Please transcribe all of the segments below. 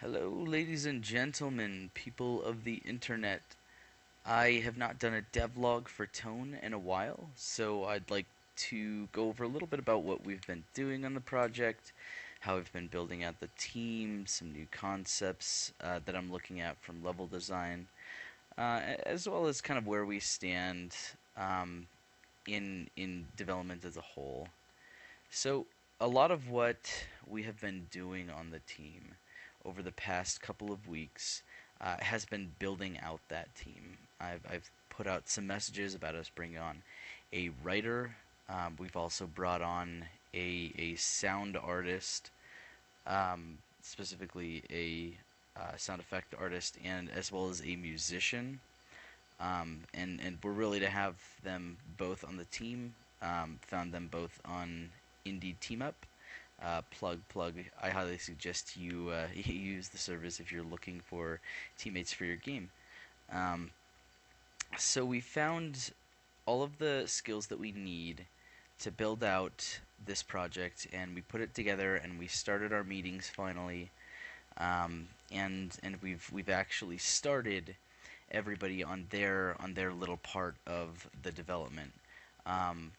Hello, ladies and gentlemen, people of the internet. I have not done a devlog for Tone in a while, so I'd like to go over a little bit about what we've been doing on the project, how we've been building out the team, some new concepts that I'm looking at from level design, as well as kind of where we stand in development as a whole. So, a lot of what we have been doing on the team over the past couple of weeks has been building out that team. I've put out some messages about us bringing on a writer. We've also brought on a sound artist, specifically a sound effect artist, and as well as a musician. And we're really to have them both on the team. Found them both on Indeed Team Up. Plug. I highly suggest you use the service if you're looking for teammates for your game. Um, so we found all of the skills that we need to build out this project, and we put it together, and we started our meetings finally. And we've actually started everybody on their little part of the development. Um,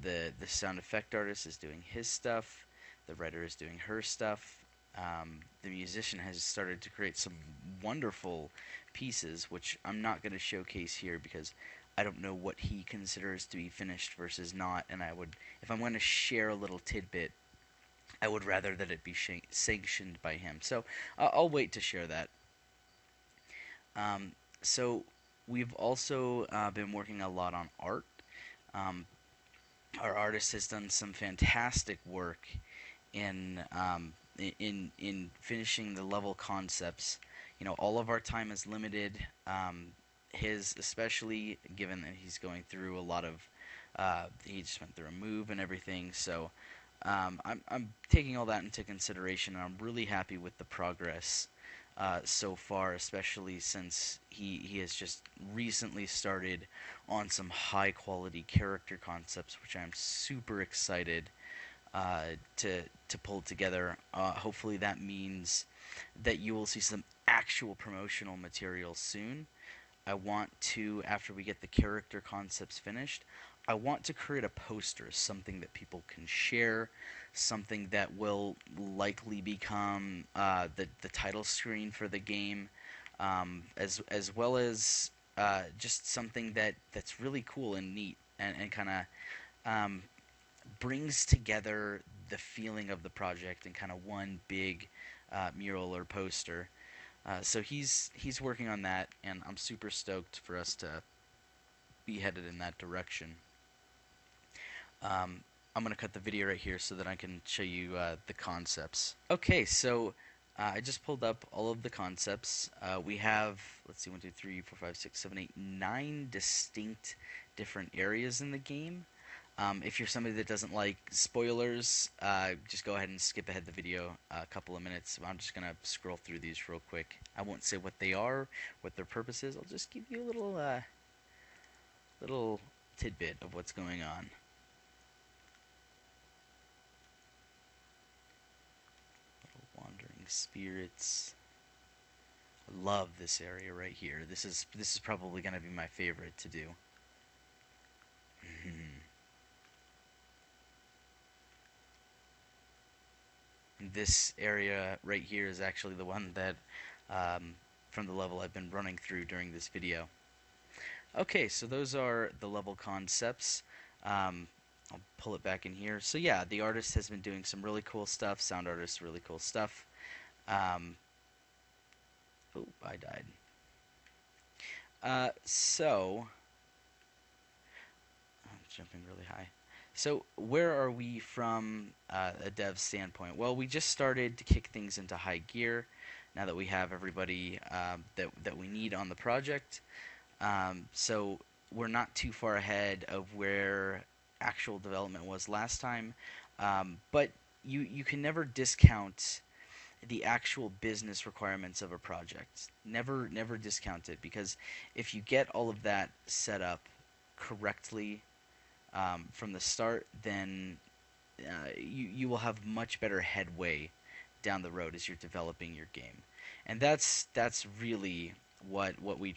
the sound effect artist is doing his stuff. The writer is doing her stuff. The musician has started to create some wonderful pieces, which I'm not going to showcase here because I don't know what he considers to be finished versus not. And if I'm going to share a little tidbit, I would rather that it be sanctioned by him. So I'll wait to share that. Um, so we've also been working a lot on art. Um, our artist has done some fantastic work in in finishing the level concepts. You know, all of our time is limited. His especially, given that he's going through a lot of he just went through a move and everything. So I'm taking all that into consideration, and I'm really happy with the progress so far, especially since he has just recently started on some high quality character concepts, which I'm super excited uh, to pull together. Hopefully, that means that you will see some actual promotional material soon. I want to, after we get the character concepts finished, I want to create a poster, something that people can share, something that will likely become the title screen for the game, as well as just something that's really cool and neat and kind of um, brings together the feeling of the project in kind of one big mural or poster. So he's working on that, and I'm super stoked for us to be headed in that direction. I'm gonna cut the video right here so that I can show you the concepts. Okay, so I just pulled up all of the concepts. We have, let's see, 9 distinct different areas in the game. If you're somebody that doesn't like spoilers, just go ahead and skip ahead the video a couple of minutes. I'm just gonna scroll through these real quick. I won't say what they are, what their purpose is. I'll just give you a little tidbit of what's going on. Little wandering spirits. I love this area right here. This is probably gonna be my favorite to do. This area right here is actually the one that from the level I've been running through during this video. Okay, so those are the level concepts. I'll pull it back in here. So yeah, the artist has been doing some really cool stuff. Sound artist, really cool stuff. Um, oh, I died. So I'm jumping really high. So where are we from a dev standpoint? Well, we just started to kick things into high gear now that we have everybody that we need on the project. So we're not too far ahead of where actual development was last time, but you can never discount the actual business requirements of a project. Never discount it, because if you get all of that set up correctly from the start, then you will have much better headway down the road as you're developing your game. And that's really what we've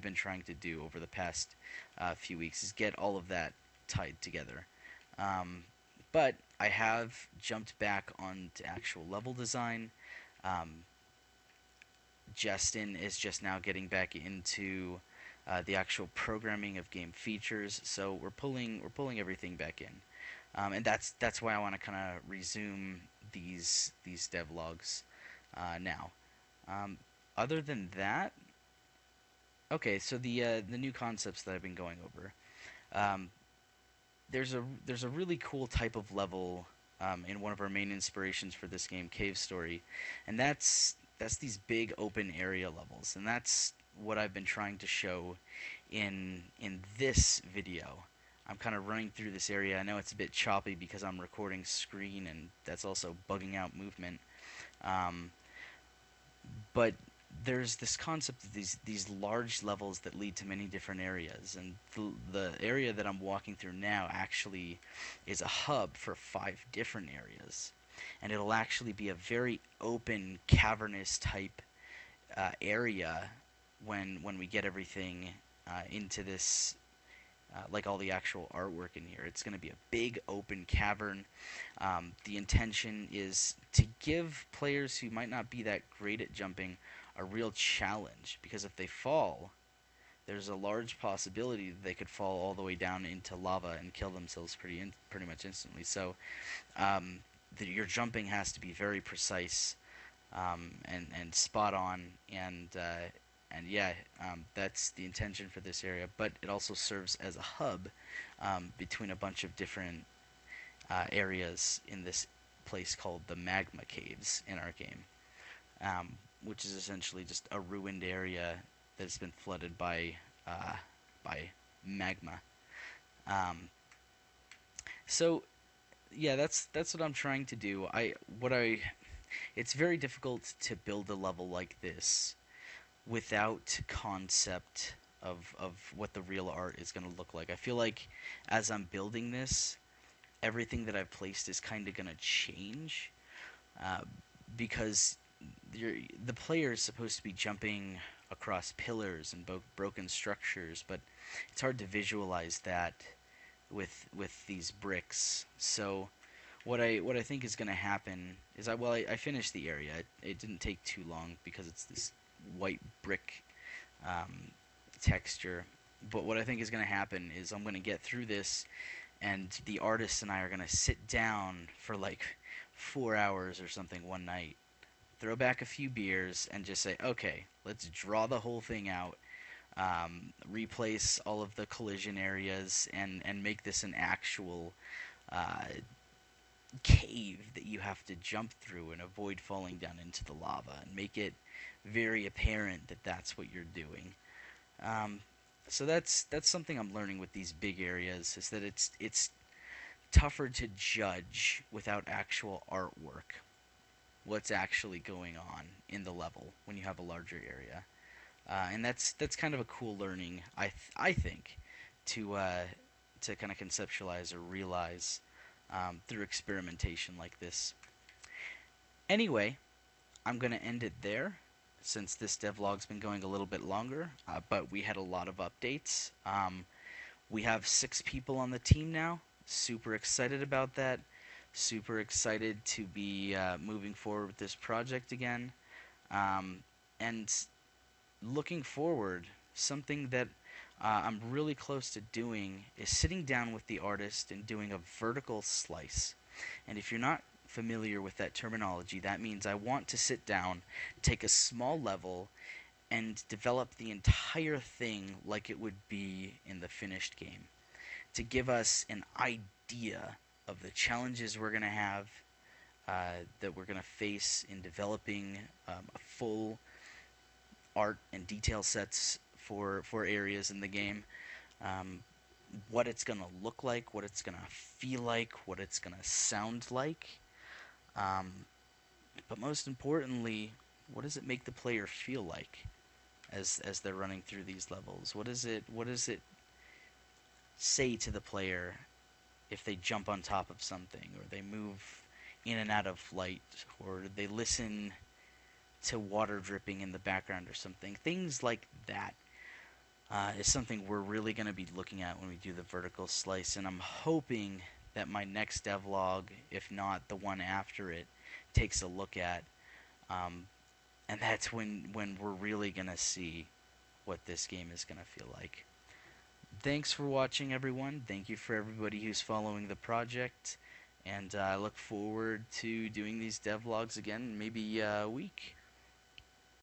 been trying to do over the past few weeks is get all of that tied together. Um, but I have jumped back onto actual level design. Um, Justin is just now getting back into the actual programming of game features, so we're pulling everything back in, and that's why I want to kind of resume these devlogs now. Um, Other than that, okay, so the new concepts that I've been going over. Um, there's a really cool type of level in one of our main inspirations for this game, Cave Story, and that's these big open area levels, and that's what I've been trying to show in this video. I'm kind of running through this area. I know it's a bit choppy because I'm recording screen, and that's also bugging out movement. Um, but there's this concept of these large levels that lead to many different areas, and the area that I'm walking through now actually is a hub for 5 different areas, and it'll actually be a very open cavernous type area when we get everything into this like all the actual artwork in here. It's going to be a big open cavern. The intention is to give players who might not be that great at jumping a real challenge, because if they fall, there's a large possibility that they could fall all the way down into lava and kill themselves pretty much instantly. So your jumping has to be very precise and spot on, and yeah, that's the intention for this area. But it also serves as a hub between a bunch of different areas in this place called the Magma Caves in our game, which is essentially just a ruined area that's been flooded by magma. Um, so yeah, that's what I'm trying to do. It's very difficult to build a level like this without concept of what the real art is going to look like. I feel like as I'm building this, everything that I've placed is kind of going to change uh, because the player is supposed to be jumping across pillars and broken structures, but it's hard to visualize that with these bricks. So what I think is going to happen is I finished the area. It didn't take too long because it's this white brick um, texture. But what I think is going to happen is I'm going to get through this, and the artist and I are going to sit down for like 4 hours or something one night, throw back a few beers, and just say, okay, let's draw the whole thing out, replace all of the collision areas, and make this an actual uh, cave that you have to jump through and avoid falling down into the lava, and make it very apparent that that's what you're doing. Um, so that's something I'm learning with these big areas, is that it's tougher to judge without actual artwork what's actually going on in the level when you have a larger area, and that's kind of a cool learning, I think, to kind of conceptualize or realize through experimentation like this. Anyway, I'm gonna end it there since this devlog's been going a little bit longer, but we had a lot of updates. We have 6 people on the team now. Super excited about that. Super excited to be moving forward with this project again. Um, and looking forward, something that I'm really close to doing is sitting down with the artist and doing a vertical slice. And if you're not familiar with that terminology, that means I want to sit down, take a small level, and develop the entire thing like it would be in the finished game, to give us an idea of the challenges we're going to have, that we're going to face in developing a full art and detail sets for areas in the game, um, what it's going to look like, what it's going to feel like, what it's going to sound like, um, but most importantly, what does it make the player feel like as they're running through these levels? What does it say to the player if they jump on top of something, or they move in and out of light, or they listen to water dripping in the background or something. Things like that is something we're really going to be looking at when we do the vertical slice, and I'm hoping that my next devlog, if not the one after it, takes a look at. Um, and that's when we're really going to see what this game is going to feel like. Thanks for watching, everyone. Thank you for everybody who's following the project. And I look forward to doing these devlogs again, maybe a week.